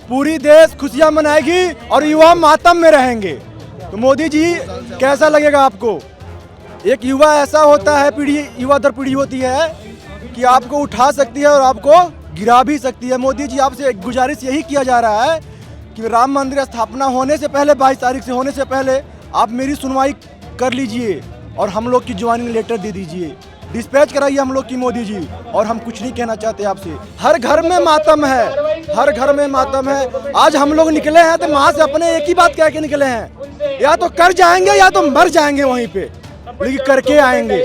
पूरी देश खुशियां मनाएगी और युवा मातम में रहेंगे। तो मोदी जी कैसा लगेगा आपको? एक युवा ऐसा होता है, पीढ़ी युवा दर पीढ़ी होती है कि आपको उठा सकती है और आपको गिरा भी सकती है। मोदी जी आपसे एक गुजारिश यही किया जा रहा है कि राम मंदिर स्थापना होने से पहले 22 तारीख से होने से पहले आप मेरी सुनवाई कर लीजिए और हम लोग की ज्वाइनिंग लेटर दे दीजिए, डिस्पैच कराइए हम लोग की मोदी जी। और हम कुछ नहीं कहना चाहते आपसे। हर घर में मातम है, हर घर में मातम है। आज हम लोग निकले हैं तो वहाँ से अपने एक ही बात कह के निकले हैं, या तो कर जाएंगे या तो मर जाएंगे वहीं पे, लेकिन करके आएंगे।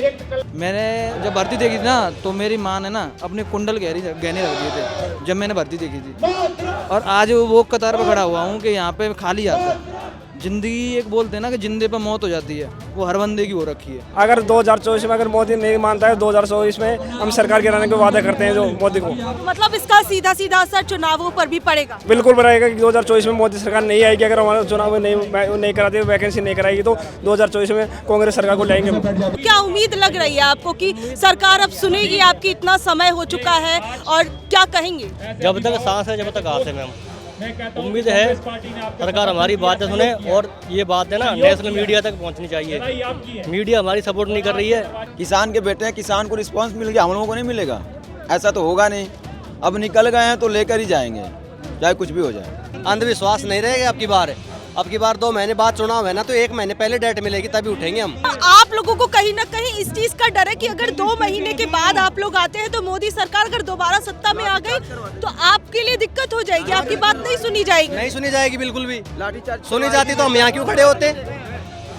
मैंने जब भर्ती देखी थी ना तो मेरी माँ ने ना अपने कुंडल गहने रख दिए थे जब मैंने भर्ती देखी थी। और आज वो कतार पर खड़ा हुआ हूँ कि यहाँ पे खाली आता है। जिंदगी एक बोलते हैं ना कि जिंदे पर मौत हो जाती है, वो हर बंदे की हो रखी है। अगर 2024 में अगर मोदी नहीं मानता है, 2024 में हम सरकार गिराने के वादे करते हैं जो मोदी को। मतलब इसका सीधा सीधा असर चुनावों पर भी पड़ेगा। बिल्कुल पड़ेगा कि 2024 में मोदी सरकार नहीं आएगी। अगर हमारे चुनाव में नहीं कराती, वैकेंसी नहीं कराएगी तो 2024 में कांग्रेस सरकार को लाएंगे। क्या उम्मीद लग रही है आपको कि सरकार अब सुनेगी आपकी? इतना समय हो चुका है और क्या कहेंगे? जब तक सांस है जब तक आस है मैम, उम्मीद है सरकार हमारी बातें सुने। और ये बात है ना नेशनल मीडिया तक पहुंचनी चाहिए। मीडिया हमारी सपोर्ट नहीं कर रही है। किसान के बेटे हैं, किसान को रिस्पांस मिल गया, हम लोगों को नहीं मिलेगा? ऐसा तो होगा नहीं। अब निकल गए हैं तो लेकर ही जाएंगे, चाहे कुछ भी हो जाए। अंधविश्वास नहीं रहेगा अब की बार 2 महीने बाद चुनाव है ना, तो 1 महीने पहले डेट मिलेगी तभी उठेंगे हम। आप लोगों को कहीं ना कहीं इस चीज का डर है कि अगर 2 महीने के बाद आप लोग आते हैं तो मोदी सरकार अगर दोबारा सत्ता में आ गई तो आपके लिए दिक्कत हो जाएगी, आपकी बात नहीं सुनी जाएगी? नहीं सुनी जाएगी बिल्कुल भी। सुनी जाती तो हम यहाँ क्यों खड़े होते?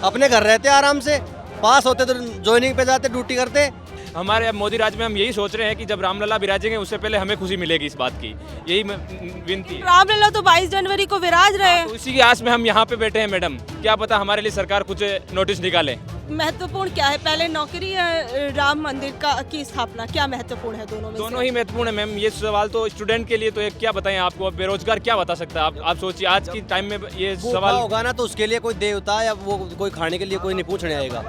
अपने घर रहते आराम से, पास होते तो ज्वाइनिंग पे जाते, ड्यूटी करते। हमारे अब मोदी राज में हम यही सोच रहे हैं कि जब रामलला विराजेंगे उससे पहले हमें खुशी मिलेगी इस बात की, यही विनती है। रामलला तो 22 जनवरी को विराज रहे हैं। तो इसी की आस में हम यहाँ पे बैठे हैं मैडम। क्या पता हमारे लिए सरकार कुछ नोटिस निकाले। महत्वपूर्ण क्या है, पहले नौकरी या राम मंदिर की स्थापना, क्या महत्वपूर्ण है दोनों में? दोनों ही महत्वपूर्ण है मैम। ये सवाल तो स्टूडेंट के लिए तो एक क्या बताएं आपको, अब बेरोजगार क्या बता सकता है? आप सोचिए आज की टाइम में ये सवाल होगा ना तो उसके लिए कोई देवता या वो कोई खाने के लिए कोई नहीं पूछने आएगा।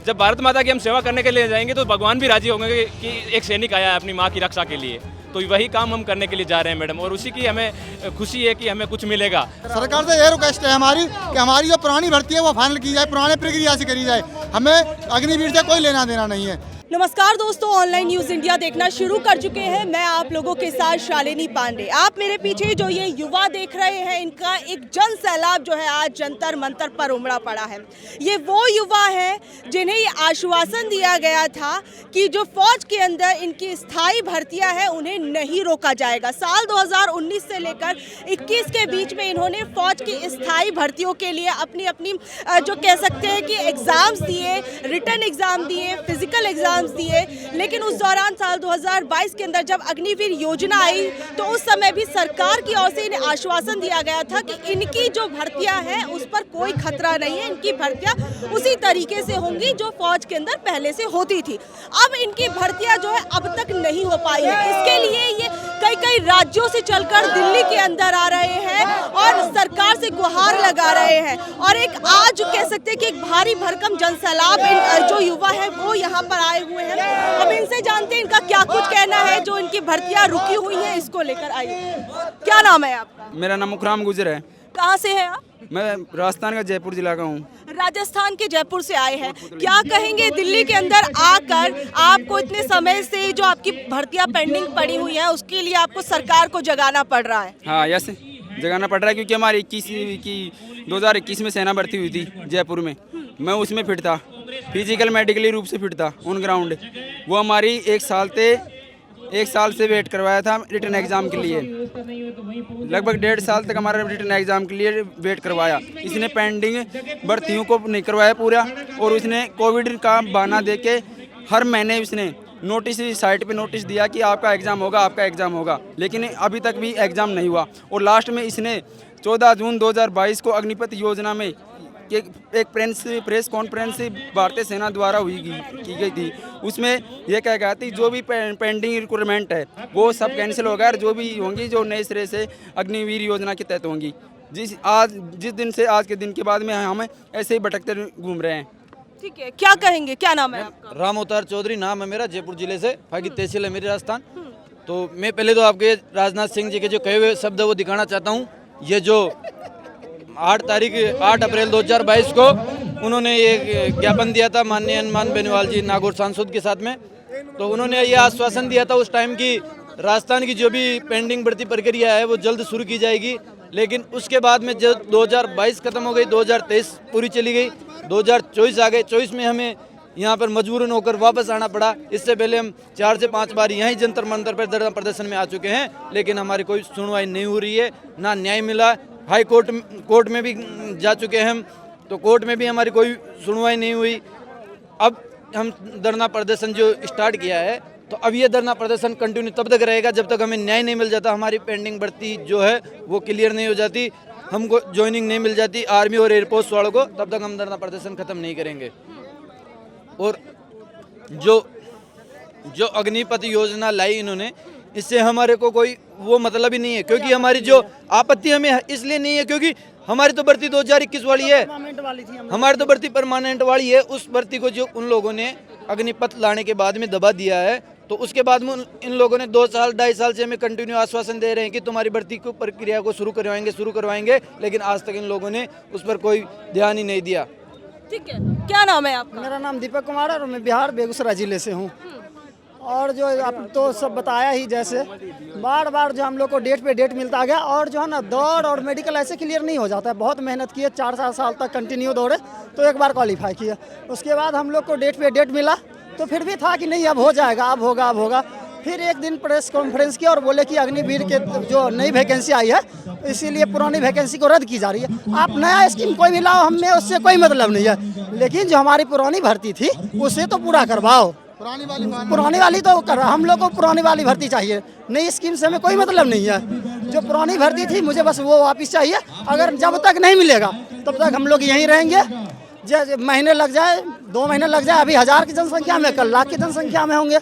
जब भारत माता की हम सेवा करने के लिए जाएंगे तो भगवान भी राजी होंगे कि एक सैनिक आया है अपनी माँ की रक्षा के लिए। तो वही काम हम करने के लिए जा रहे हैं मैडम, और उसी की हमें खुशी है कि हमें कुछ मिलेगा। सरकार से यह रिक्वेस्ट है हमारी कि हमारी जो पुरानी भर्ती है वो फाइनल की जाए, पुराने प्रक्रिया से करी जाए। हमें अग्निवीर से कोई लेना देना नहीं है। नमस्कार दोस्तों, ऑनलाइन न्यूज इंडिया देखना शुरू कर चुके हैं। मैं आप लोगों के साथ शालिनी पांडे। आप मेरे पीछे जो ये युवा देख रहे हैं, इनका एक जन सैलाब जो है आज जंतर मंतर पर उमड़ा पड़ा है। ये वो युवा है जिन्हें ये आश्वासन दिया गया था कि जो फौज के अंदर इनकी स्थायी भर्तियां हैं उन्हें नहीं रोका जाएगा। साल 2019 से लेकर 21 के बीच में इन्होंने फौज की स्थायी भर्तियों के लिए अपनी अपनी जो कह सकते हैं कि एग्जाम्स दिए, रिटन एग्जाम दिए, फिजिकल एग्जाम दिए। लेकिन उस दौरान साल 2022 के अंदर जब अग्निवीर योजना आई तो उस समय भी सरकार की ओर से इन्हें आश्वासन दिया गया था कि इनकी जो भर्तियां हैं उस पर कोई खतरा नहीं है, इनकी भर्तियां उसी तरीके से होंगी जो फौज के अंदर पहले से होती थी। अब इनकी भर्तियां जो है अब तक नहीं हो पाई है। इसके लिए ये कई राज्यों से चलकर दिल्ली के अंदर आ रहे हैं और सरकार से गुहार लगा रहे हैं। और एक आज कह सकते हैं कि एक भारी भरकम जनसैलाब जो युवा है वो यहाँ पर आए हुए हैं। अब इनसे जानते हैं इनका क्या कुछ कहना है जो इनकी भर्तियां रुकी हुई हैं इसको लेकर। आइए, क्या नाम है आपका? मेरा नाम मुखराम गुजर है। कहाँ से है आप? मैं राजस्थान का जयपुर जिला का हूँ। राजस्थान के जयपुर से आए हैं। क्या कहेंगे दिल्ली के अंदर आकर आपको इतने समय से जो आपकी भर्तियां पेंडिंग पड़ी हुई है उसके लिए आपको सरकार को जगाना पड़ रहा है? हाँ, यस, जगाना पड़ रहा है क्योंकि हमारी 2021 में सेना भर्ती हुई थी जयपुर में। मैं उसमें फिट था, फिजिकल मेडिकली रूप से फिट था ऑन ग्राउंड। वो हमारी एक साल से वेट करवाया था रिटर्न एग्ज़ाम के लिए। लगभग 1.5 साल तक हमारा रिटर्न एग्ज़ाम के लिए वेट करवाया। इसने पेंडिंग भर्तियों को नहीं करवाया पूरा, और उसने कोविड का बहाना देके हर महीने उसने नोटिस साइट पे नोटिस दिया कि आपका एग्ज़ाम होगा, लेकिन अभी तक भी एग्ज़ाम नहीं हुआ। और लास्ट में इसने 14 जून 2022 को अग्निपथ योजना में एक प्रेस कॉन्फ्रेंस भारतीय सेना द्वारा की गई थी। उसमें यह कहा गया था जो भी पेंडिंग रिक्वायरमेंट है वो सब कैंसिल होगा और जो भी होंगी जो नए सिरे से अग्निवीर योजना के तहत होंगी। जिस दिन से आज के दिन के बाद में हम ऐसे ही भटकते घूम रहे हैं। ठीक है, क्या कहेंगे, क्या नाम है आपका? राम अवतार चौधरी नाम है मेरा, जयपुर जिले से, फागी तहसील है मेरी राजस्थान। तो मैं पहले तो आपके राजनाथ सिंह जी के जो कहे हुए शब्द वो दिखाना चाहता हूँ ये जो 8 अप्रैल 2022 को उन्होंने ये ज्ञापन दिया था माननीय हनुमान बेनीवाल जी नागौर सांसद के साथ में, तो उन्होंने ये आश्वासन दिया था उस टाइम की राजस्थान की जो भी पेंडिंग बढ़ती प्रक्रिया है वो जल्द शुरू की जाएगी। लेकिन उसके बाद में जब 2022 खत्म हो गई, 2023 पूरी चली गई, 2024 आ गए। 24 में हमें यहाँ पर मजबूरन होकर वापस आना पड़ा। इससे पहले हम 4 से 5 बार यहीं जंतर मंतर पर धरना प्रदर्शन में आ चुके हैं, लेकिन हमारी कोई सुनवाई नहीं हो रही है, ना न्याय मिला। हाई कोर्ट में भी जा चुके हैं हम, तो कोर्ट में भी हमारी कोई सुनवाई नहीं हुई। अब हम धरना प्रदर्शन जो स्टार्ट किया है, तो अब ये धरना प्रदर्शन कंटिन्यू तब तक रहेगा जब तक हमें न्याय नहीं मिल जाता, हमारी पेंडिंग बढ़ती जो है वो क्लियर नहीं हो जाती, हमको ज्वाइनिंग नहीं मिल जाती आर्मी और एयरफोर्स वालों को, तब तक हम धरना प्रदर्शन खत्म नहीं करेंगे। और जो अग्निपथ योजना लाई इन्होंने, इससे हमारे को कोई वो मतलब ही नहीं है, क्योंकि हमारी जो आपत्ति हमें इसलिए नहीं है क्योंकि हमारी तो भर्ती 2021 वाली है, हमारी तो भर्ती परमानेंट वाली है। उस भर्ती को जो उन लोगों ने अग्निपथ लाने के बाद में दबा दिया है, तो उसके बाद में इन लोगों ने 2 साल 2.5 साल से हमें कंटिन्यू आश्वासन दे रहे हैं कि तुम्हारी भर्ती को प्रक्रिया को शुरू करवाएंगे, लेकिन आज तक इन लोगों ने उस पर कोई ध्यान ही नहीं दिया। ठीक है, क्या नाम है आपका? मेरा नाम दीपक कुमार है और मैं बिहार बेगूसराय जिले से हूँ। और जो आप तो सब बताया ही, जैसे बार बार जो हम लोग को डेट पे डेट मिलता गया, और जो है ना दौड़ और मेडिकल ऐसे क्लियर नहीं हो जाता है। बहुत मेहनत किए, 4 साल तक कंटिन्यू दौड़े तो एक बार क्वालिफाई किया। उसके बाद हम लोग को डेट पे डेट मिला तो फिर भी था कि नहीं अब हो जाएगा, अब होगा। फिर एक दिन प्रेस कॉन्फ्रेंस किया और बोले कि अग्निवीर के जो नई वैकेंसी आई है, इसीलिए पुरानी वैकेंसी को रद्द की जा रही है। आप नया स्कीम कोई भी लाओ, हमें उससे कोई मतलब नहीं है, लेकिन जो हमारी पुरानी भर्ती थी उसे तो पूरा करवाओ। पुरानी वाली तो कर, हम लोग को पुरानी वाली भर्ती चाहिए, नई स्कीम से हमें कोई मतलब नहीं है। जो पुरानी भर्ती थी मुझे बस वो वापस चाहिए। अगर जब तक नहीं मिलेगा तब तक हम लोग यहीं रहेंगे। महीने लग जाए, 2 महीने लग जाए, अभी 1000 की जनसंख्या में, कल लाख की जनसंख्या में होंगे,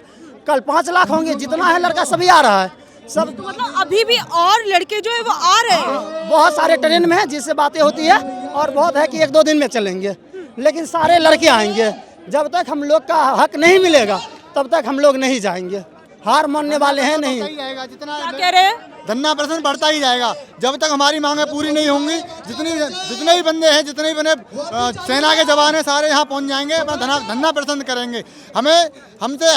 कल 5 लाख होंगे। जितना है लड़का सभी आ रहा है सब, तो मतलब अभी भी और लड़के जो है वो आ रहे हैं। बहुत सारे ट्रेन में है जिससे बातें होती है, और बहुत है कि 1-2 दिन में चलेंगे, लेकिन सारे लड़के आएंगे। जब तक हम लोग का हक नहीं मिलेगा तब तक हम लोग नहीं जाएंगे। हार मानने वाले हैं नहीं। क्या कह रहे हैं? धरना प्रदर्शन बढ़ता ही जाएगा जब तक हमारी मांगें पूरी नहीं होंगी। जितने भी बंदे हैं, जितने भी बने सेना के जवान हैं, सारे यहाँ पहुँच जाएंगे, अपना धरना प्रदर्शन करेंगे। हमसे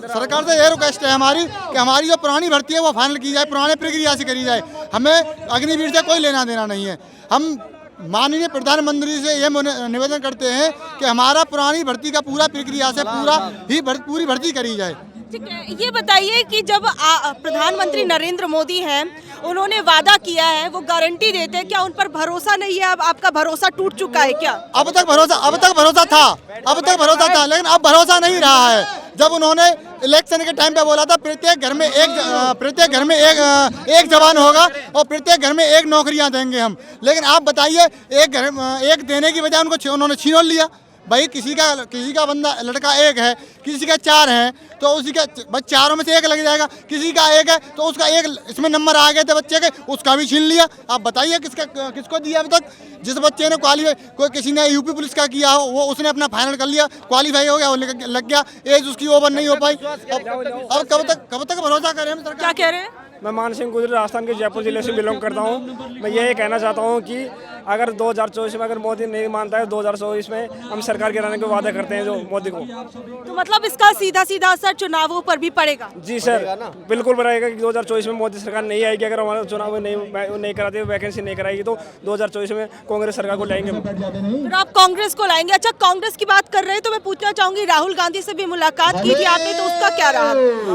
सरकार से ये रिक्वेस्ट है हमारी कि हमारी जो पुरानी भर्ती है वो फाइनल की जाए, पुराने प्रक्रिया से करी जाए। हमें अग्निवीर से कोई लेना देना नहीं है। हम माननीय प्रधानमंत्री से ये निवेदन करते हैं कि हमारा पुरानी भर्ती का पूरा प्रक्रिया से पूरी भर्ती करी जाए। ठीक है, ये बताइए कि जब प्रधानमंत्री नरेंद्र मोदी हैं, उन्होंने वादा किया है, वो गारंटी देते हैं, क्या उन पर भरोसा नहीं है? अब आपका भरोसा टूट चुका है क्या? अब तक भरोसा था, लेकिन अब भरोसा नहीं रहा है। जब उन्होंने इलेक्शन के टाइम पे बोला था प्रत्येक घर में एक जवान होगा और प्रत्येक घर में 1 नौकरियां देंगे हम, लेकिन आप बताइए एक देने की बजाय उन्होंने छीन लिया। भाई किसी का बंदा लड़का 1 है, किसी का 4 है, तो उसी का बस 4 में से 1 लग जाएगा। किसी का 1 है तो उसका 1 इसमें नंबर आ गए थे बच्चे के, उसका भी छीन लिया। आप बताइए किसको दिया अभी तक? जिस बच्चे ने क्वालिफाई, कोई किसी ने यूपी पुलिस का किया हो, वो उसने अपना फाइनल कर लिया, क्वालिफाई हो गया, वो लग गया, एज उसकी ओवर नहीं हो पाई। अब कब तक भरोसा करें हम सरकार? क्या कह रहे हैं? मैं मान सिंह गुजर राजस्थान के जयपुर जिले से बिलोंग करता हूँ। मैं ये कहना चाहता हूँ कि अगर 2024 में अगर मोदी नहीं मानता है, 2024 में हम सरकार गिराने के वादा करते हैं जो मोदी को। तो मतलब इसका सीधा असर चुनावों पर भी पड़ेगा? जी सर, बिल्कुल पड़ेगा कि 2024 में मोदी सरकार नहीं आएगी। अगर हमारा चुनाव नहीं कराते, वैकेंसी नहीं कराएगी, तो 2024 में कांग्रेस सरकार को लाएंगे। तो आप कांग्रेस को लाएंगे? अच्छा, कांग्रेस की बात कर रहे हैं तो मैं पूछना चाहूंगी, राहुल गांधी से भी मुलाकात की थी आपने, तो उसका क्या रहा?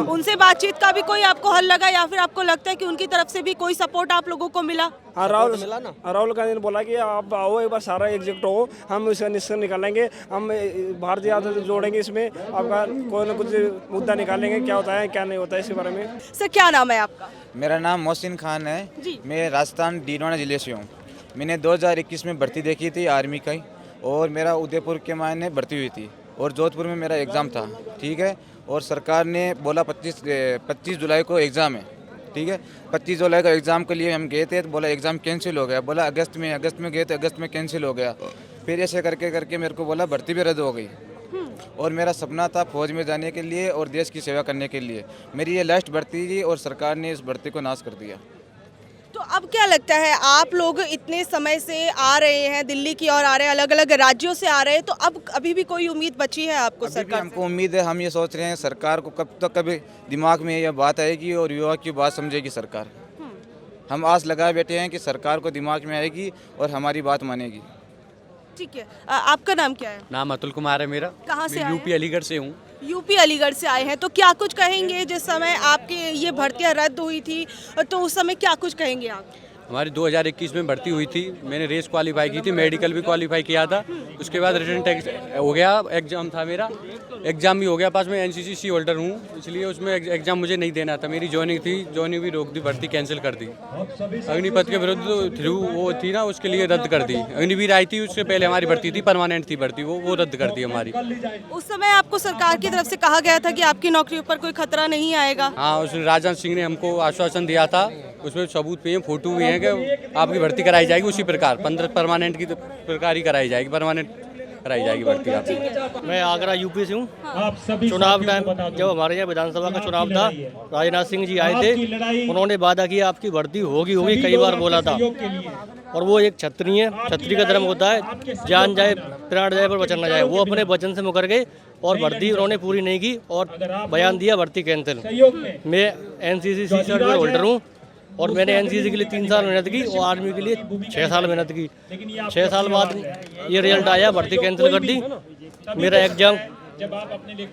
उनसे बातचीत का भी कोई आपको हल लगा, या फिर आपको लगता है कि उनकी तरफ से भी कोई सपोर्ट आप लोगों को मिला? हाँ, राहुल गांधी ने बोला कि आप आओ, एक बार सारा एकजुट हो, हम इसका निश्चय निकालेंगे, हम भारतीय जनता पार्टी जोड़ेंगे, इसमें आपका कोई ना कुछ मुद्दा निकालेंगे, क्या होता है क्या नहीं होता है इसके बारे में। सर, क्या नाम है आपका? मेरा नाम मोहसिन खान है जी। मैं राजस्थान डीडवाना जिले से हूँ। मैंने 2021 में भर्ती देखी थी आर्मी का ही, और मेरा उदयपुर के मायने भर्ती हुई थी, और जोधपुर में मेरा एग्ज़ाम था, ठीक है। और सरकार ने बोला 25 जुलाई को एग्ज़ाम है, ठीक है। 25 जुलाई का एग्ज़ाम के लिए हम गए थे, तो बोला एग्ज़ाम कैंसिल हो गया। बोला अगस्त में गए थे, अगस्त में कैंसिल हो गया। फिर ऐसे करके मेरे को बोला भर्ती भी रद्द हो गई, और मेरा सपना था फौज में जाने के लिए और देश की सेवा करने के लिए। मेरी ये लास्ट भर्ती थी और सरकार ने इस भर्ती को नाश कर दिया। तो अब क्या लगता है, आप लोग इतने समय से आ रहे हैं, दिल्ली की ओर आ रहे हैं, अलग अलग राज्यों से आ रहे हैं, तो अब अभी भी कोई उम्मीद बची है आपको सरकार से? हमको उम्मीद है, हम ये सोच रहे हैं सरकार को कब तक कभी दिमाग में यह बात आएगी और युवा की बात समझेगी सरकार। हम आस लगाए बैठे हैं कि सरकार को दिमाग में आएगी और हमारी बात मानेगी। ठीक है, आपका नाम क्या है? नाम अतुल कुमार है मेरा। कहाँ से आए यूपी हैं? अलीगढ़ से हूँ। यूपी अलीगढ़ से आए हैं, तो क्या कुछ कहेंगे जिस समय आपके ये भर्तियां रद्द हुई थी, तो उस समय क्या कुछ कहेंगे आप? हमारी 2021 में भर्ती हुई थी, मैंने रेस क्वालिफाई की थी, मेडिकल भी क्वालिफाई किया था। उसके बाद रिटन टेस्ट हो गया, एग्ज़ाम था मेरा, एग्ज़ाम भी हो गया पास। मैं एनसीसी होल्डर हूँ, इसलिए उसमें एग्ज़ाम मुझे नहीं देना था। मेरी जॉइनिंग थी, जॉइनिंग भी रोक दी, भर्ती कैंसिल कर दी। अग्निपथ के विरुद्ध थ्रू वो थी ना, उसके लिए रद्द कर दी। अग्निवीर आई थी, उससे पहले हमारी भर्ती थी, परमानेंट थी भर्ती, वो रद्द कर दी हमारी। उस समय आपको सरकार की तरफ से कहा गया था कि आपकी नौकरी पर कोई खतरा नहीं आएगा? हाँ, उसने राजनाथ सिंह ने हमको आश्वासन दिया था, उसमें सबूत भी हैं, फोटो भी हैं कि आपकी भर्ती कराई जाएगी उसी प्रकार, 15 परमानेंट की प्रकार ही कराई जाएगी, परमानेंट कराई जाएगी भर्ती आपकी। मैं आगरा यूपी से हूँ। चुनाव टाइम जब हमारे यहाँ विधानसभा का चुनाव था, राजनाथ सिंह जी आए थे, उन्होंने वादा किया आपकी भर्ती होगी होगी, कई बार बोला था। और वो एक छत्री है, छत्री का धर्म होता है जान जाए प्राण जाए पर वचन न जाए। वो अपने वचन से मुकर गए और भर्ती उन्होंने पूरी नहीं की और बयान दिया भर्ती कैंसिल। मैं एनसीसी सर्टिफिकेट होल्डर हूँ और मैंने एनसीसी के लिए 3 साल मेहनत की और आर्मी के लिए 6 साल मेहनत की। 6 साल बाद ये रिजल्ट आया, भर्ती कैंसिल कर दी। मेरा एग्जाम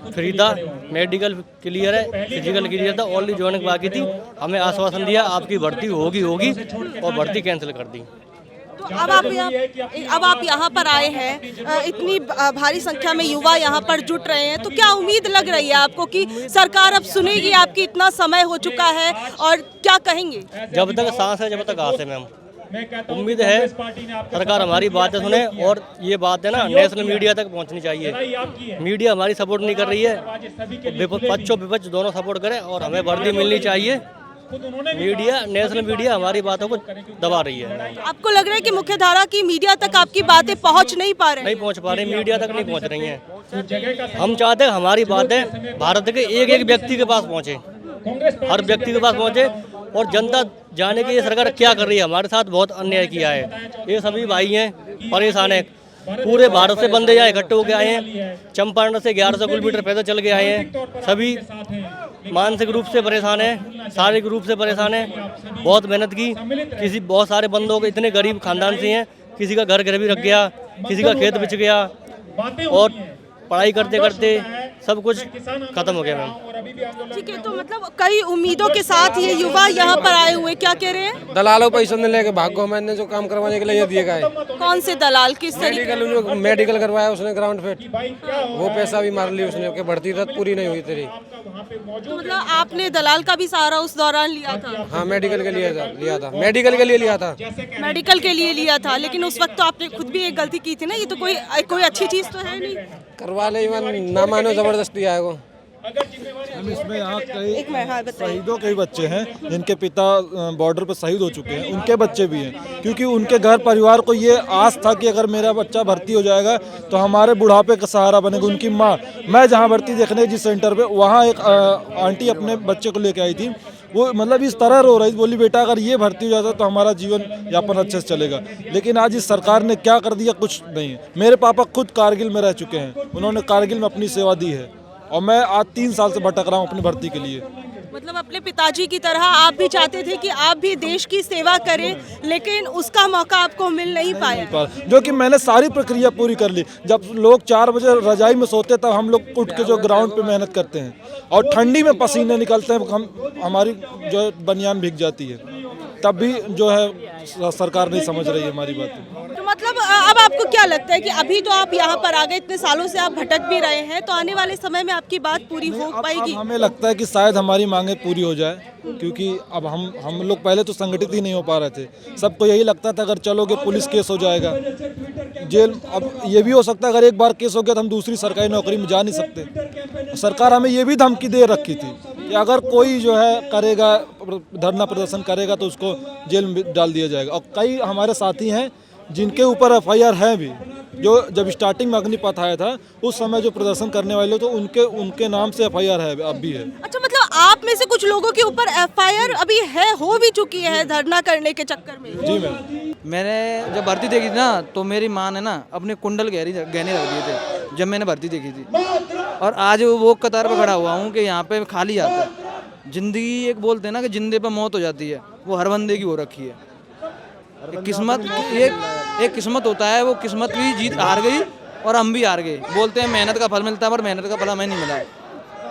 फ्री था, मेडिकल क्लियर है, फिजिकल क्लियर था, ओनली ज्वाइनिंग बाकी थी। हमें आश्वासन दिया आपकी भर्ती होगी होगी और भर्ती कैंसिल कर दी। तो अब आप यहाँ पर आए हैं, इतनी भारी संख्या में युवा यहाँ पर जुट रहे हैं, तो क्या उम्मीद लग रही है आपको कि सरकार अब सुनेगी आपकी? इतना समय हो चुका है और क्या कहेंगे? जब तक सांस है जब तक आस है मैम, उम्मीद है सरकार हमारी बातें सुने। और ये बात है ना, नेशनल मीडिया तक पहुंचनी चाहिए। मीडिया हमारी सपोर्ट नहीं कर रही है, पक्ष और विपक्ष दोनों सपोर्ट करें और हमें भर्ती मिलनी चाहिए। मीडिया, नेशनल मीडिया हमारी बातों को दबा रही है। आपको लग रहा है कि मुख्य धारा की मीडिया तक आपकी बातें पहुंच नहीं पा रही? नहीं पहुंच पा रही, मीडिया तक नहीं पहुंच रही हैं। हम चाहते हैं हमारी बातें भारत के एक एक व्यक्ति के पास पहुंचे, हर व्यक्ति के पास पहुंचे और जनता जाने की ये सरकार क्या कर रही है। हमारे साथ बहुत अन्याय किया है, ये सभी भाई हैं परेशान हैं। पूरे भारत से बंदे यहाँ इकट्ठे होकर आए हैं, चंपारण से 1100 किलोमीटर पैदल चल के आए हैं। सभी मानसिक रूप से परेशान हैं, शारीरिक रूप से परेशान हैं। बहुत मेहनत की, बहुत सारे बंदों के इतने गरीब खानदान से हैं, किसी का घर गिरवी रख गया, किसी का खेत बिच गया और पढ़ाई करते करते सब कुछ खत्म हो गया मैम। ठीक है, तो मतलब कई उम्मीदों के साथ ये युवा यहाँ पर आए हुए, क्या कह रहे हैं? दलालों पैसे ने लेके भागो, मैंने जो काम करवाने के लिए ये दिए गए। कौन से दलाल, किस तरीके? मेडिकल करवाया उसने, ग्राउंड फिट, वो पैसा भी मार लिया उसने, भर्ती रद्द पूरी नहीं हुई तेरी। तो मतलब आपने दलाल का भी सहारा उस दौरान लिया था? हाँ, मेडिकल के लिए लिया था, मेडिकल के लिए लिया था, मेडिकल के लिए लिया था। लेकिन उस वक्त तो आपने खुद भी एक गलती की थी ना, ये तो कोई अच्छी चीज तो है नहीं। करवा ले, ना मानो जबरदस्ती आएगा। हम इसमें यहाँ कई शहीदों के बच्चे हैं जिनके पिता बॉर्डर पर शहीद हो चुके हैं, उनके बच्चे भी हैं, क्योंकि उनके घर परिवार को ये आस था कि अगर मेरा बच्चा भर्ती हो जाएगा तो हमारे बुढ़ापे का सहारा बनेगा। उनकी माँ, मैं जहाँ भर्ती देखने जिस सेंटर पे, वहाँ एक आंटी अपने बच्चे को लेके आई थी। वो मतलब इस तरह रो रही, बोली बेटा अगर ये भर्ती हो जाता तो हमारा जीवन यापन अच्छे से चलेगा। लेकिन आज इस सरकार ने क्या कर दिया, कुछ नहीं है। मेरे पापा खुद कारगिल में रह चुके हैं, उन्होंने कारगिल में अपनी सेवा दी है और मैं आज 3 साल से भटक रहा हूँ अपनी भर्ती के लिए। मतलब अपने पिताजी की तरह आप भी चाहते थे कि आप भी देश की सेवा करें, लेकिन उसका मौका आपको मिल नहीं पाया। जो कि मैंने सारी प्रक्रिया पूरी कर ली। जब लोग 4 बजे रजाई में सोते तब हम लोग उठ के जो ग्राउंड पे मेहनत करते हैं और ठंडी में पसीने निकलते हैं, हमारी जो बनियान भीग जाती है, तब भी जो है सरकार नहीं समझ रही है हमारी बातें। तो मतलब अब आपको क्या लगता है कि अभी तो आप यहाँ पर आ गए, इतने सालों से आप भटक भी रहे हैं, तो आने वाले समय में आपकी बात पूरी हो पाएगी? हमें लगता है कि शायद हमारी मांगे पूरी हो जाए, क्योंकि अब हम लोग पहले तो संगठित ही नहीं हो पा रहे थे। सबको यही लगता था अगर चलोगे पुलिस केस हो जाएगा, जेल। अब ये भी हो सकता है अगर एक बार केस हो गया तो हम दूसरी सरकारी नौकरी में जा नहीं सकते। सरकार हमें ये भी धमकी दे रखी थी कि अगर कोई जो है करेगा, धरना प्रदर्शन करेगा तो उसको जेल में डाल दिया जाएगा। और कई हमारे साथी हैं जिनके ऊपर FIR है भी, जो जब स्टार्टिंग में अग्निपथ आया था उस समय जो प्रदर्शन करने वाले तो उनके नाम से FIR है, अब भी है। अच्छा, मतलब आप में से कुछ लोगों के ऊपर FIR अभी है, हो भी चुकी है धरना करने के चक्कर में? जी मैम। मैंने जब भर्ती देखी थी ना तो मेरी माँ ने ना अपने कुंडल गहने रख दिए थे जब मैंने भर्ती देखी थी, और आज वो कतार पर खड़ा हुआ हूँ कि यहाँ पे खाली आता है। जिंदगी एक बोलते हैं ना कि जिंदे पे मौत हो जाती है, वो हर बंदे की हो रखी है। किस्मत एक किस्मत होता है, वो किस्मत भी जीत हार गई और हम भी हार गए। बोलते हैं मेहनत का फल मिलता है, पर मेहनत का फल हमें नहीं मिला है,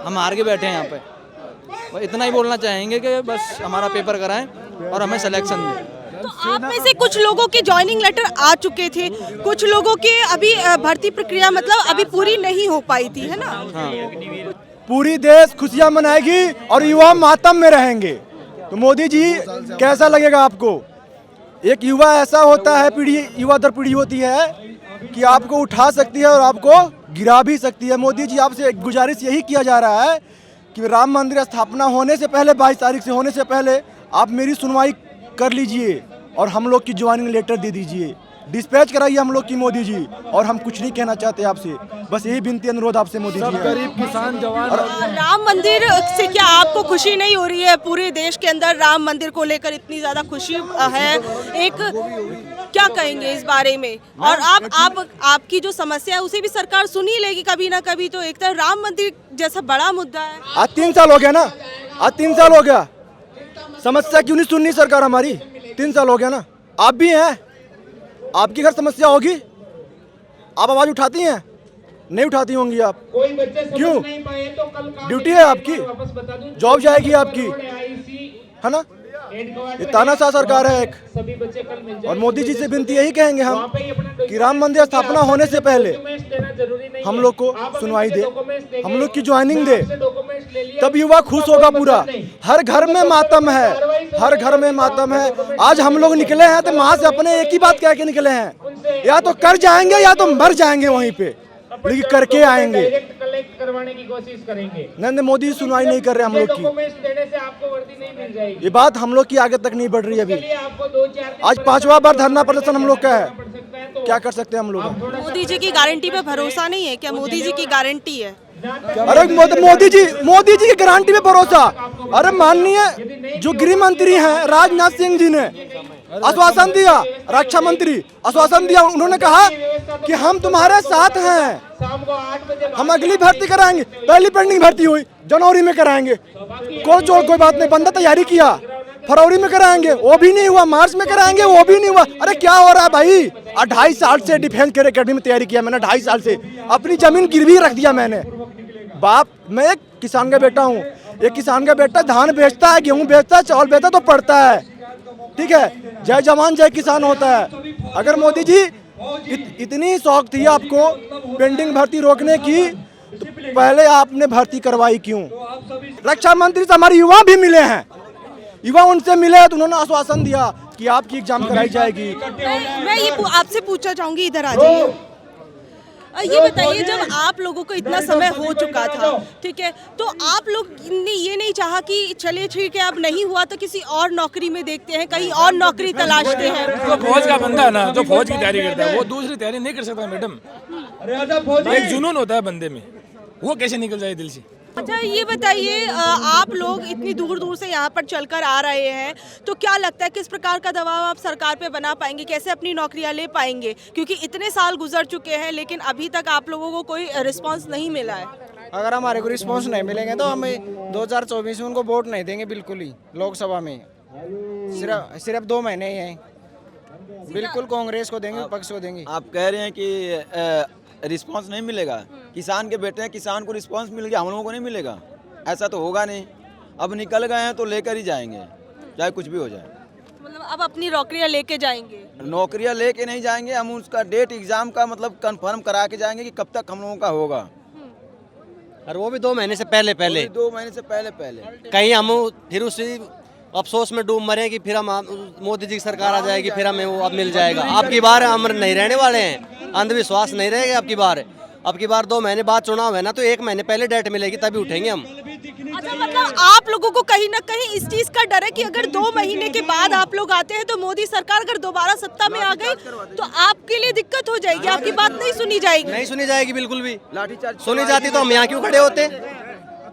हम हार के बैठे हैं यहाँ पे। इतना ही बोलना चाहेंगे कि बस हमारा पेपर कराएं और हमें सिलेक्शन दें। तो आप में से कुछ लोगों के ज्वाइनिंग लेटर आ चुके थे, कुछ लोगों के अभी भर्ती प्रक्रिया मतलब अभी पूरी नहीं हो पाई थी, है ना? हाँ। पूरी देश खुशियां मनाएगी और युवा मातम में रहेंगे। तो मोदी जी कैसा लगेगा आपको? एक युवा ऐसा होता है, पीढ़ी युवा दर पीढ़ी होती है कि आपको उठा सकती है और आपको गिरा भी सकती है। मोदी जी आपसे गुजारिश यही किया जा रहा है कि राम मंदिर स्थापना होने से पहले 22 तारीख से होने से पहले आप मेरी सुनवाई कर लीजिए और हम लोग की ज्वाइनिंग लेटर दे दीजिए, डिस्पैच कराइए हम लोग की मोदी जी। और हम कुछ नहीं कहना चाहते आपसे, बस यही विनती अनुरोध आपसे मोदी जी। गरीब किसान जवान राम मंदिर से क्या आपको खुशी नहीं हो रही है? पूरे देश के अंदर राम मंदिर को लेकर इतनी ज्यादा खुशी है, एक क्या कहेंगे इस बारे में? और आपकी जो समस्या है उसे भी सरकार सुन ही लेगी कभी ना कभी। तो एक तरह राम मंदिर जैसा बड़ा मुद्दा है, आज 3 साल हो गया ना, आज 3 साल हो गया, समस्या क्यों नहीं सुननी सरकार हमारी? 3 साल हो गया ना, आप भी हैं, आपकी घर समस्या होगी, आप आवाज उठाती हैं? नहीं उठाती होंगी आप, क्यों? ड्यूटी है आपकी, जॉब जाएगी आपकी, है ना? ये तानाशाह सरकार है एक। और मोदी जी से विनती यही कहेंगे हम कि राम मंदिर स्थापना होने से पहले हम लोग को सुनवाई दे, हम लोग की ज्वाइनिंग दे, तब युवा खुश होगा पूरा। हर घर में मातम है, हर घर में मातम है। आज हम लोग निकले हैं तो वहाँ से अपने एक ही बात कह के निकले हैं, या तो कर जाएंगे या तो मर जाएंगे वहीं पे, लेकिन करके आएंगे। कलेक्ट करवाने की कोशिश करेंगे। नरेंद्र मोदी सुनवाई नहीं कर रहे हम लोग की, देने से आपको वर्दी नहीं मिल जाएगी। ये बात हम लोग की आगे तक नहीं बढ़ रही है अभी। आज 5वां बार धरना प्रदर्शन हम लोग का है, क्या कर सकते हैं हम लोग? मोदी जी की गारंटी पे भरोसा नहीं है क्या? मोदी जी की गारंटी है। अरे मोदी जी की गारंटी पे भरोसा? अरे माननीय जो गृह मंत्री हैं राजनाथ सिंह जी ने आश्वासन दिया, रक्षा मंत्री आश्वासन दिया, उन्होंने कहा कि हम तुम्हारे साथ हैं, हम अगली भर्ती कराएंगे। पहली पेंडिंग भर्ती हुई जनवरी में कराएंगे, कोई बात नहीं, बंदा तैयारी किया, फरवरी में कराएंगे, वो भी नहीं हुआ, मार्च में कराएंगे, वो भी नहीं हुआ। अरे क्या हो रहा है भाई? 2.5 साल से डिफेंस कैरियर अकेडमी में तैयारी किया मैंने, 2.5 साल से अपनी जमीन गिरवी रख दिया मैंने। बाप, मैं एक किसान का बेटा हूँ, एक किसान का बेटा धान बेचता है, गेहूँ बेचता है, चावल बेचता तो पढ़ता है, ठीक है, जय जवान जय किसान होता है। अगर मोदी जी इतनी शौक थी आपको पेंडिंग भर्ती रोकने की, तो पहले आपने भर्ती करवाई क्यों? रक्षा मंत्री से हमारे युवा भी मिले हैं, युवा उनसे मिले तो उन्होंने आश्वासन दिया कि आपकी एग्जाम कराई जाएगी। मैं ये आपसे पूछना चाहूंगी, इधर आ जाइए। ये बताइए, जब आप लोगों को इतना समय हो चुका था, ठीक है, तो आप लोग ने ये नहीं चाहा कि चले ठीक है अब नहीं हुआ तो किसी और नौकरी में देखते हैं, कहीं और नौकरी तलाशते हैं? जो फौज का बंदा है ना, जो फौज की तैयारी करता है, वो दूसरी तैयारी नहीं कर सकता मैडम। एक जुनून होता है बंदे में, वो कैसे निकल जाए दिल से? अच्छा, ये बताइए, आप लोग इतनी दूर दूर से यहाँ पर चलकर आ रहे हैं, तो क्या लगता है किस प्रकार का दबाव आप सरकार पे बना पाएंगे, कैसे अपनी नौकरियाँ ले पाएंगे? क्योंकि इतने साल गुजर चुके हैं लेकिन अभी तक आप लोगों को कोई रिस्पांस नहीं मिला है। अगर हमारे को रिस्पांस नहीं मिलेंगे तो हम 2024 में उनको वोट नहीं देंगे बिल्कुल ही। लोकसभा में सिर्फ 2 महीने ही हैं, बिल्कुल कांग्रेस को देंगे, विपक्ष को देंगे। आप कह रहे हैं कि रिस्पांस नहीं मिलेगा, किसान के बेटे हैं, किसान को रिस्पांस मिल गया, हम लोगों को नहीं मिलेगा, ऐसा तो होगा नहीं। अब निकल गए हैं तो लेकर ही जाएंगे, चाहे कुछ भी हो जाए। मतलब अब अपनी नौकरियां लेके जाएंगे? नौकरियां लेके नहीं जाएंगे हम, उसका डेट एग्जाम का मतलब कंफर्म करा के जाएंगे कि कब तक हम लोगों का होगा, और वो भी 2 महीने से पहले 2 महीने से पहले। कहीं हम फिर उसी अफसोस में डूब मरे कि फिर हम मोदी जी की सरकार आ जाएगी, फिर हमें वो अब मिल जाएगा। अब की बार हम नहीं रहने वाले हैं, अंधविश्वास नहीं रहेगा अब की बार 2 महीने बाद चुनाव है ना, तो 1 महीने पहले डेट मिलेगी तभी उठेंगे हम। अच्छा, मतलब आप लोगों को कहीं ना कहीं इस चीज का डर है कि अगर 2 महीने के बाद आप लोग आते हैं तो मोदी सरकार अगर दोबारा सत्ता में आ गई तो आपके लिए दिक्कत हो जाएगी, आपकी बात नहीं सुनी जाएगी। नहीं सुनी जाएगी बिल्कुल भी। सुनी जाती तो हम यहाँ क्यों खड़े होते?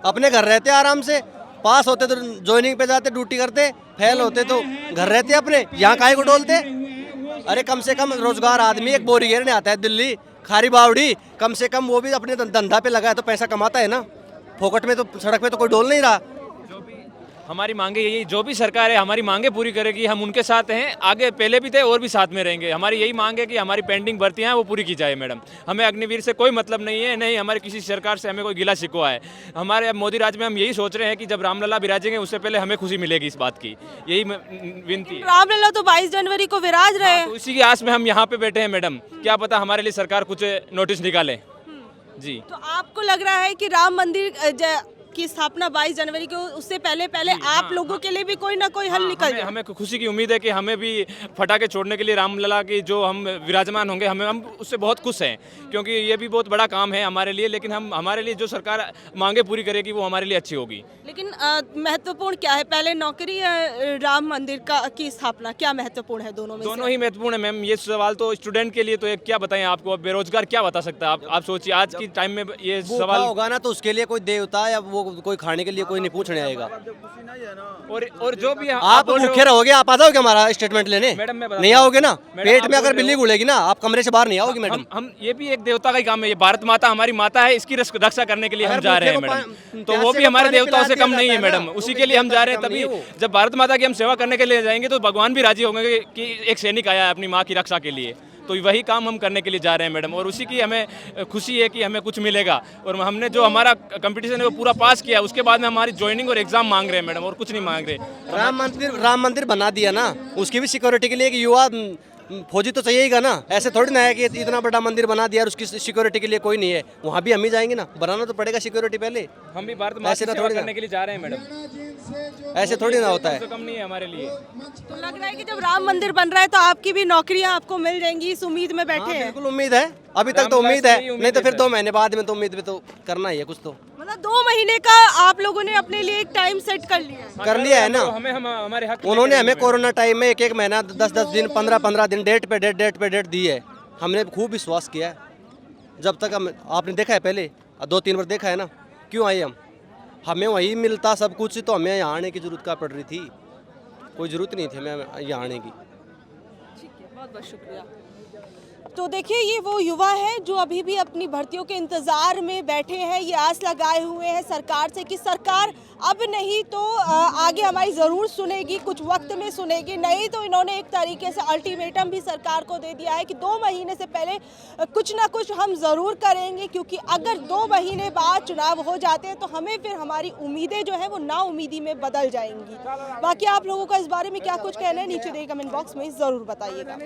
अपने घर रहते आराम से, पास होते तो ज्वाइनिंग पे जाते, ड्यूटी करते, फेल होते तो घर रहते अपने, यहाँ काहे को डोलते? अरे कम से कम रोजगार आदमी एक बोरी घेरने आता है दिल्ली, खारी बावड़ी, कम से कम वो भी अपने धंधा पे लगा है तो पैसा कमाता है ना। फोकट में तो सड़क पे तो कोई डोल नहीं रहा। हमारी मांगे यही, जो भी सरकार है हमारी मांगे पूरी करेगी, हम उनके साथ हैं, आगे पहले भी थे और भी साथ में रहेंगे। हमारी यही मांग है कि हमारी पेंडिंग भर्तियां हैं वो पूरी की जाए मैडम। हमें अग्निवीर से कोई मतलब नहीं है, नहीं हमारे किसी सरकार से हमें कोई गिला शिकवा है। हमारे अब मोदी राज में हम यही सोच रहे हैं कि जब रामलला विराजेंगे उससे पहले हमें खुशी मिलेगी इस बात की, यही विनती है। रामलला तो 22 जनवरी को विराज रहे हैं। तो इसी की आस में हम यहाँ पे बैठे हैं मैडम, क्या पता हमारे लिए सरकार कुछ नोटिस निकाले जी। तो आपको लग रहा है कि राम मंदिर की स्थापना 22 जनवरी को, उससे पहले आप लोगों के लिए भी कोई ना कोई हल निकल जाए? हमें खुशी की उम्मीद है कि हमें भी फटाके छोड़ने के लिए रामलला की जो हम विराजमान होंगे, हम उससे बहुत खुश हैं, क्योंकि ये भी बहुत बड़ा काम है हमारे लिए। लेकिन हमारे लिए जो सरकार मांगे पूरी करेगी वो हमारे लिए अच्छी होगी। लेकिन महत्वपूर्ण क्या है, पहले नौकरी या राम मंदिर की स्थापना, क्या महत्वपूर्ण है? दोनों में दोनों ही महत्वपूर्ण है मैम। ये सवाल तो स्टूडेंट के लिए तो क्या बताएं आपको, अब बेरोजगार क्या बता सकता है आप सोचिए आज की टाइम में ये सवाल होगा ना तो उसके लिए कोई देवता या वो कोई खाने के लिए कोई नहीं पूछने आएगा। और जो भी आप भूखे रहोगे, आप आ जाओगे हमारा स्टेटमेंट लेने? मैडम नहीं आओगे ना, पेट में अगर बिल्ली घुलेगी ना आप कमरे से बाहर नहीं आओगे मैडम। हम ये भी एक देवता का ही काम है, ये भारत माता हमारी माता है, इसकी रक्षा करने के लिए हम जा रहे हैं मैडम। तो वो भी हमारे देवताओं से कम नहीं है मैडम, उसी के लिए हम जा रहे हैं। तभी जब भारत माता की हम सेवा करने के लिए जाएंगे तो भगवान भी राजी होंगे कि एक सैनिक आया है अपनी माँ की रक्षा के लिए, तो वही काम हम करने के लिए जा रहे हैं मैडम। और उसी की हमें खुशी है कि हमें कुछ मिलेगा, और हमने जो हमारा कंपटीशन है वो पूरा पास किया, उसके बाद में हमारी ज्वाइनिंग और एग्जाम मांग रहे हैं मैडम, और कुछ नहीं मांग रहे। राम मंदिर बना दिया ना, उसकी भी सिक्योरिटी के लिए कि युवा फौजी तो चाहिएगा ना। ऐसे थोड़ी ना है कि इतना बड़ा मंदिर बना दिया और उसकी सिक्योरिटी के लिए कोई नहीं है, वहाँ भी हम ही जाएंगे ना, बनाना तो पड़ेगा सिक्योरिटी पहले। हम भी भारत माता की सेवा करने के लिए जा रहे हैं मैडम, ऐसे थोड़ी ना होता है। कम नहीं है हमारे लिए। तो लग रहा है कि जब राम मंदिर बन रहा है तो आपकी भी नौकरियां आपको मिल जाएंगी, इस उम्मीद में बैठे हैं? बिल्कुल उम्मीद है, अभी तक तो उम्मीद है, नहीं तो फिर 2 महीने बाद में तो उम्मीद भी तो करना ही है कुछ तो। मतलब 2 महीने का आप लोगों ने अपने लिए एक टाइम सेट कर लिया है ना। हमारे हक उन्होंने हमें कोरोना टाइम में 1-1 महीना 10-10 दिन 15-15 दिन डेट पे डेट दी है, हमने खूब विश्वास किया है। जब तक हम आपने देखा है पहले 2-3 बार देखा है ना, क्यों आए हमें वही मिलता सब कुछ, तो हमें यहाँ आने की जरूरत क्या पड़ रही थी? कोई ज़रूरत नहीं थी हमें यहाँ आने की। ठीक है, बहुत बहुत शुक्रिया। तो देखिए ये वो युवा हैं जो अभी भी अपनी भर्तियों के इंतज़ार में बैठे हैं, ये आस लगाए हुए हैं सरकार से कि सरकार अब नहीं तो आगे हमारी ज़रूर सुनेगी, कुछ वक्त में सुनेगी। नहीं तो इन्होंने एक तरीके से अल्टीमेटम भी सरकार को दे दिया है कि 2 महीने से पहले कुछ ना कुछ हम ज़रूर करेंगे, क्योंकि अगर 2 महीने बाद चुनाव हो जाते हैं तो हमें फिर हमारी उम्मीदें जो हैं वो नाउम्मीदी में बदल जाएंगी। बाकी आप लोगों का इस बारे में क्या कुछ कहना है नीचे दिए कमेंट बॉक्स में ज़रूर बताइएगा।